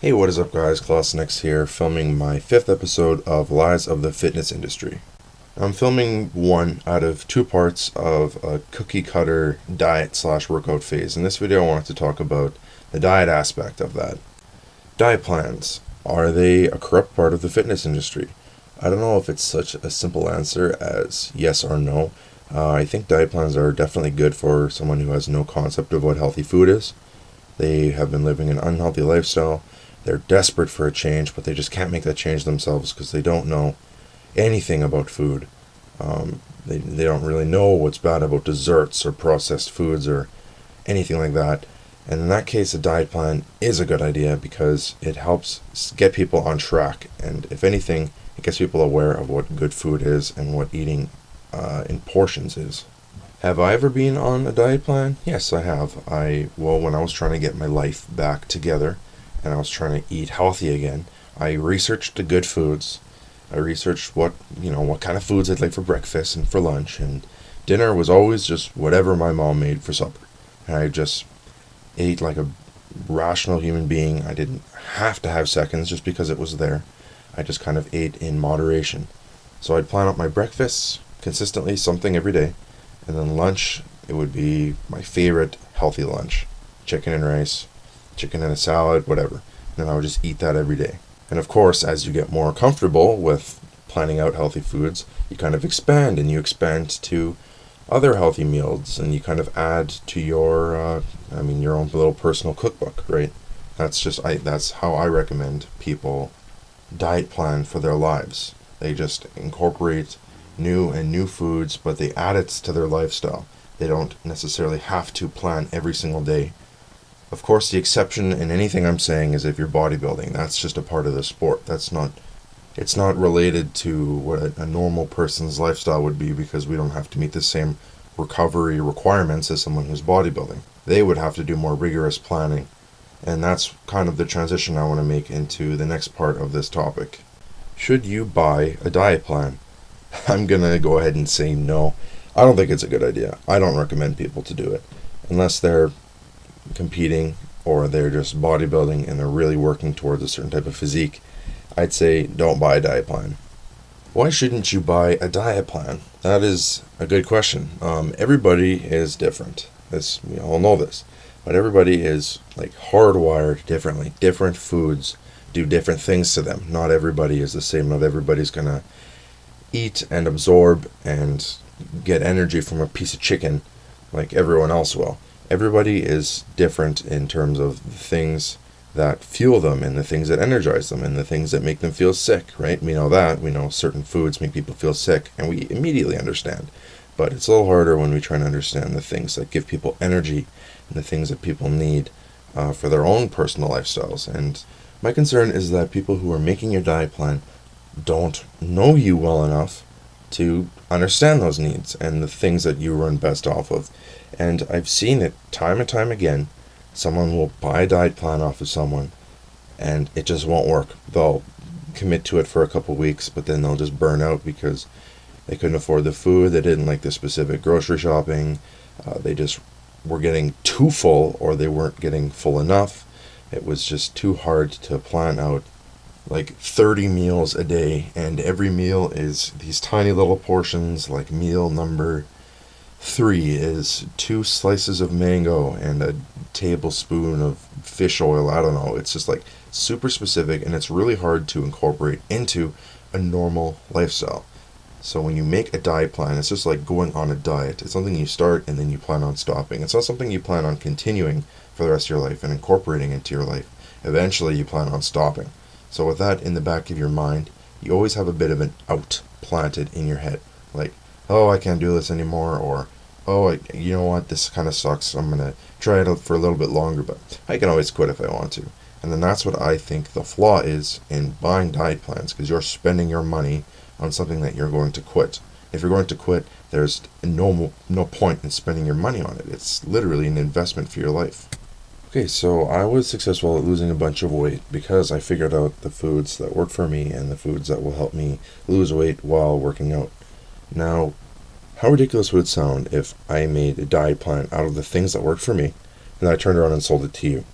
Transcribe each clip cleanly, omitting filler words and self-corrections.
Hey, what is up, guys? Clausnex here, filming my 5th episode of Lies of the Fitness Industry. I'm filming one out of 2 parts of a cookie cutter diet slash workout phase. In this video, I wanted to talk about the diet aspect of that. Diet plans. Are they a corrupt part of the fitness industry? I don't know if it's such a simple answer as yes or no. I think diet plans are definitely good for someone who has no concept of what healthy food is. They have been living an unhealthy lifestyle. They're desperate for a change, but they just can't make that change themselves because they don't know anything about food. They don't really know what's bad about desserts or processed foods or anything like that. And in that case, a diet plan is a good idea because it helps get people on track. And if anything, it gets people aware of what good food is and what eating in portions is. Have I ever been on a diet plan? Yes, I have. When I was trying to get my life back together, and I was trying to eat healthy again, I researched the good foods. I researched what kind of foods I'd like for breakfast and for lunch, and dinner was always just whatever my mom made for supper. And I just ate like a rational human being. I didn't have to have seconds just because it was there. I just kind of ate in moderation. So I'd plan out my breakfasts consistently, something every day, and then lunch, it would be my favorite healthy lunch. Chicken and rice, chicken and a salad, whatever. And then I would just eat that every day. And of course, as you get more comfortable with planning out healthy foods, you kind of expand to other healthy meals, and you kind of add to your own little personal cookbook, right? That's how I recommend people diet plan for their lives. They just incorporate new foods, but they add it to their lifestyle. They don't necessarily have to plan every single day. Of course, the exception in anything I'm saying is if you're bodybuilding. That's just a part of the sport. It's not related to what a normal person's lifestyle would be, because we don't have to meet the same recovery requirements as someone who's bodybuilding. They would have to do more rigorous planning. And that's kind of the transition I want to make into the next part of this topic. Should you buy a diet plan? I'm going to go ahead and say no. I don't think it's a good idea. I don't recommend people to do it unless they're competing or they're just bodybuilding and they're really working towards a certain type of physique. I'd say don't buy a diet plan. Why shouldn't you buy a diet plan? That is a good question. Everybody is different. We all know this, but everybody is like hardwired differently. Different foods do different things to them. Not everybody is the same. Not everybody's gonna eat and absorb and get energy from a piece of chicken like everyone else will. Everybody is different in terms of the things that fuel them and the things that energize them and the things that make them feel sick, right? We know that. We know certain foods make people feel sick, and we immediately understand. But it's a little harder when we try to understand the things that give people energy and the things that people need for their own personal lifestyles. And my concern is that people who are making your diet plan don't know you well enough to understand those needs and the things that you run best off of. And I've seen it time and time again. Someone will buy a diet plan off of someone and it just won't work. They'll commit to it for a couple weeks, but then they'll just burn out because they couldn't afford the food, they didn't like the specific grocery shopping, they just were getting too full, or they weren't getting full enough. It was just too hard to plan out like 30 meals a day, and every meal is these tiny little portions. Like meal number 3 is 2 slices of mango and a tablespoon of fish oil. I don't know. It's just like super specific, and it's really hard to incorporate into a normal lifestyle. So when you make a diet plan, it's just like going on a diet. It's something you start and then you plan on stopping. It's not something you plan on continuing for the rest of your life and incorporating into your life. Eventually you plan on stopping. So with that in the back of your mind, you always have a bit of an out planted in your head. Like, oh, I can't do this anymore, or, oh, you know what, this kind of sucks. I'm going to try it out for a little bit longer, but I can always quit if I want to. And then that's what I think the flaw is in buying diet plans, because you're spending your money on something that you're going to quit. If you're going to quit, there's no point in spending your money on it. It's literally an investment for your life. Okay, so I was successful at losing a bunch of weight because I figured out the foods that work for me and the foods that will help me lose weight while working out. Now, how ridiculous would it sound if I made a diet plan out of the things that worked for me and I turned around and sold it to you?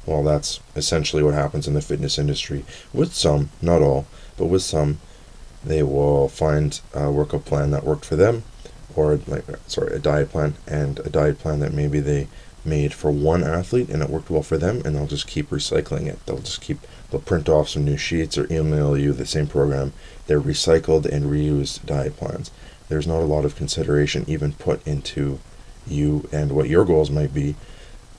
Well, that's essentially what happens in the fitness industry. With some, not all, but with some, they will find a workout plan that worked for them, or a diet plan, and a diet plan that maybe they made for one athlete and it worked well for them, and they'll just keep recycling it. They'll print off some new sheets or email you the same program. They're recycled and reused diet plans. There's not a lot of consideration even put into you and what your goals might be,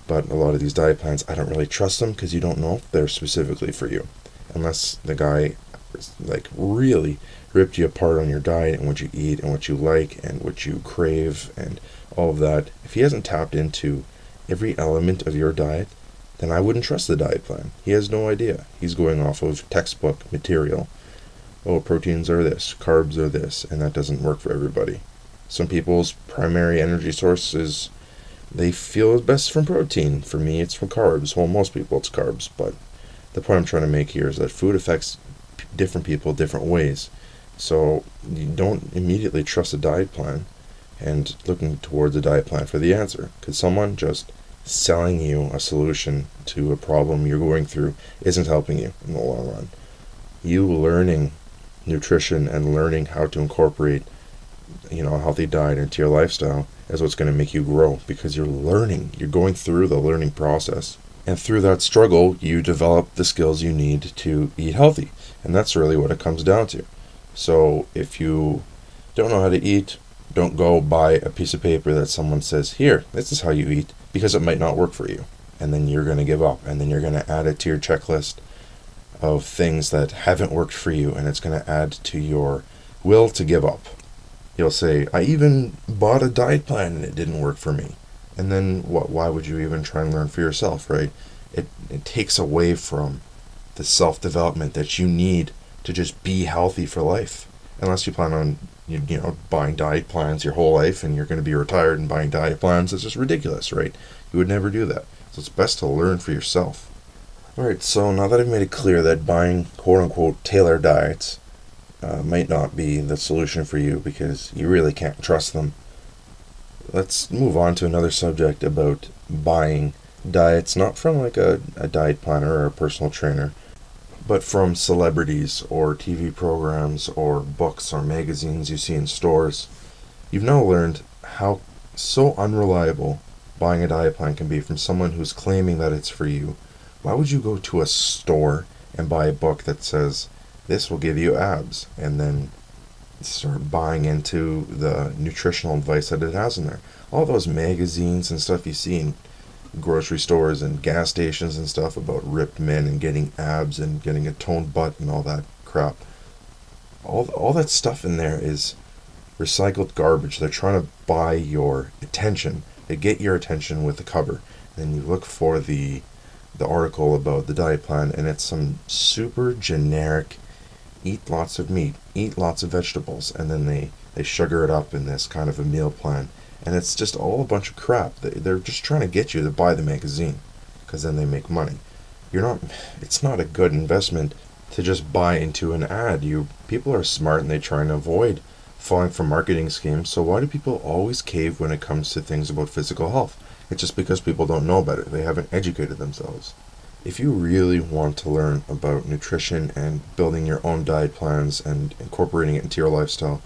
but a lot of these diet plans, I don't really trust them because you don't know if they're specifically for you. Unless the guy really ripped you apart on your diet and what you eat and what you like and what you crave and all of that. If he hasn't tapped into every element of your diet, then I wouldn't trust the diet plan. He has no idea. He's going off of textbook material. Oh, proteins are this, carbs are this, and that doesn't work for everybody. Some people's primary energy source is they feel it's best from protein. For me, it's from carbs. Well, most people, it's carbs. But the point I'm trying to make here is that food affects different people different ways. So you don't immediately trust a diet plan and looking towards a diet plan for the answer. Because someone just selling you a solution to a problem you're going through isn't helping you in the long run. You learning nutrition and learning how to incorporate a healthy diet into your lifestyle is what's going to make you grow, because you're going through the learning process, and through that struggle you develop the skills you need to eat healthy, and that's really what it comes down to. So if you don't know how to eat, don't go buy a piece of paper that someone says, here, this is how you eat, because it might not work for you, and then you're going to give up, and then you're going to add it to your checklist of things that haven't worked for you, and it's going to add to your will to give up. You'll say, I even bought a diet plan and it didn't work for me. And then why would you even try and learn for yourself, right? It takes away from the self-development that you need to just be healthy for life. Unless you plan on buying diet plans your whole life and you're going to be retired and buying diet plans, it's just ridiculous, right? You would never do that. So it's best to learn for yourself. Alright, so now that I've made it clear that buying quote-unquote tailored diets might not be the solution for you because you really can't trust them, let's move on to another subject about buying diets, not from a diet planner or a personal trainer, but from celebrities or TV programs or books or magazines you see in stores. You've now learned how so unreliable buying a diet plan can be from someone who's claiming that it's for you. Why would you go to a store and buy a book that says, this will give you abs, and then start buying into the nutritional advice that it has in there? All those magazines and stuff you see in grocery stores and gas stations and stuff about ripped men and getting abs and getting a toned butt and all that crap. All that stuff in there is recycled garbage. They're trying to buy your attention. They get your attention with the cover. Then you look for the article about the diet plan, and it's some super generic, eat lots of meat, eat lots of vegetables, and then they sugar it up in this kind of a meal plan. And it's just all a bunch of crap. They're just trying to get you to buy the magazine, because then they make money. It's not a good investment to just buy into an ad. People are smart and they try and avoid falling for marketing schemes. So why do people always cave when it comes to things about physical health? It's just because people don't know better. They haven't educated themselves. If you really want to learn about nutrition and building your own diet plans and incorporating it into your lifestyle,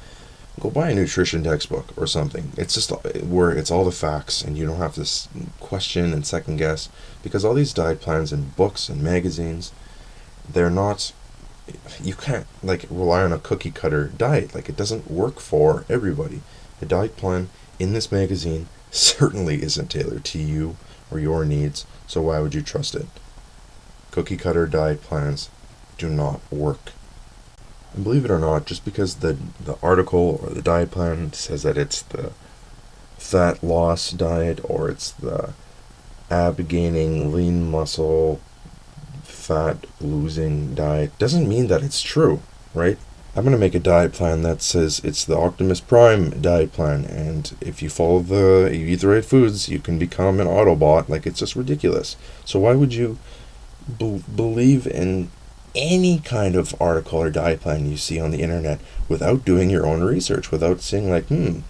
go buy a nutrition textbook or something. It's just where it's all the facts and you don't have to question and second guess, because all these diet plans and books and magazines, you can't rely on a cookie cutter diet. It doesn't work for everybody. The diet plan in this magazine certainly isn't tailored to you or your needs, so why would you trust it? Cookie cutter diet plans do not work. And believe it or not, just because the article or the diet plan says that it's the fat loss diet or it's the ab gaining, lean muscle, fat losing diet, doesn't mean that it's true, right? I'm going to make a diet plan that says it's the Optimus Prime diet plan, and if you eat the right foods, you can become an Autobot. It's just ridiculous. So why would you believe in any kind of article or diet plan you see on the internet without doing your own research, without saying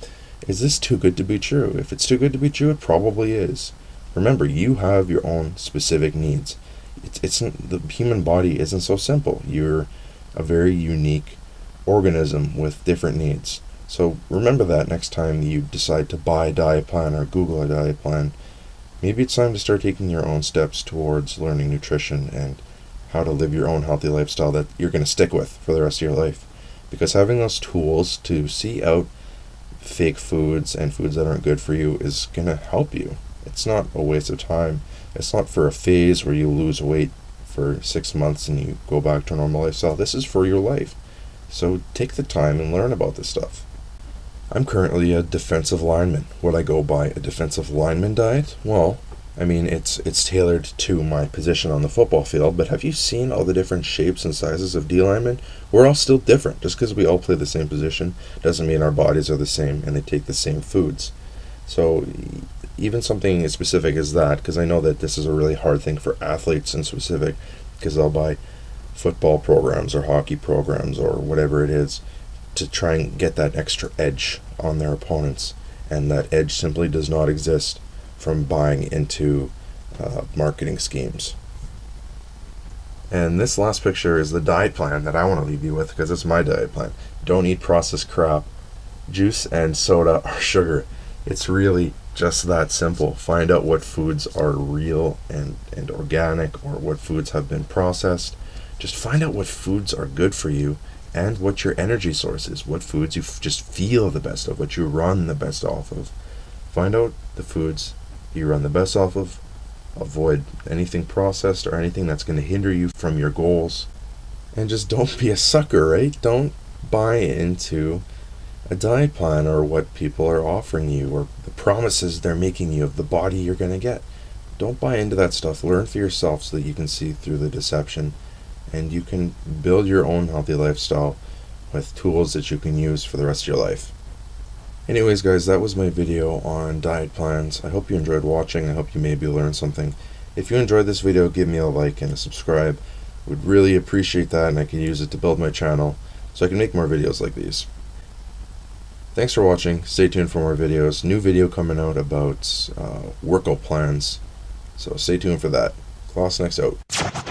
is this too good to be true? If it's too good to be true, it probably is. Remember, you have your own specific needs. The human body isn't so simple. You're a very unique organism with different needs. So remember that next time you decide to buy a diet plan or Google a diet plan. Maybe it's time to start taking your own steps towards learning nutrition and how to live your own healthy lifestyle that you're going to stick with for the rest of your life. Because having those tools to see out fake foods and foods that aren't good for you is going to help you. It's not a waste of time. It's not for a phase where you lose weight for 6 months and you go back to a normal lifestyle. This is for your life. So take the time and learn about this stuff. I'm currently a defensive lineman. Would I go by a defensive lineman diet? Well, I mean, it's tailored to my position on the football field, but have you seen all the different shapes and sizes of D linemen? We're all still different. Just because we all play the same position doesn't mean our bodies are the same and they take the same foods. So even something as specific as that, because I know that this is a really hard thing for athletes in specific, because they'll buy football programs or hockey programs or whatever it is to try and get that extra edge on their opponents, and that edge simply does not exist from buying into marketing schemes. And this last picture is the diet plan that I want to leave you with, because it's my diet plan. Don't eat processed crap. Juice and soda are sugar. It's really just that simple. Find out what foods are real and organic, or what foods have been processed. Just find out what foods are good for you and what your energy source is, what foods you just feel the best of, what you run the best off of. Find out the foods you run the best off of. Avoid anything processed or anything that's going to hinder you from your goals. And just don't be a sucker, right? Don't buy into a diet plan or what people are offering you or the promises they're making you of the body you're going to get. Don't buy into that stuff. Learn for yourself so that you can see through the deception and you can build your own healthy lifestyle with tools that you can use for the rest of your life. Anyways, guys, that was my video on diet plans. I hope you enjoyed watching. I hope you maybe learned something. If you enjoyed this video, give me a like and a subscribe. Would really appreciate that, and I can use it to build my channel so I can make more videos like these. Thanks for watching. Stay tuned for more videos. New video coming out about workout plans, so stay tuned for that. Class next out.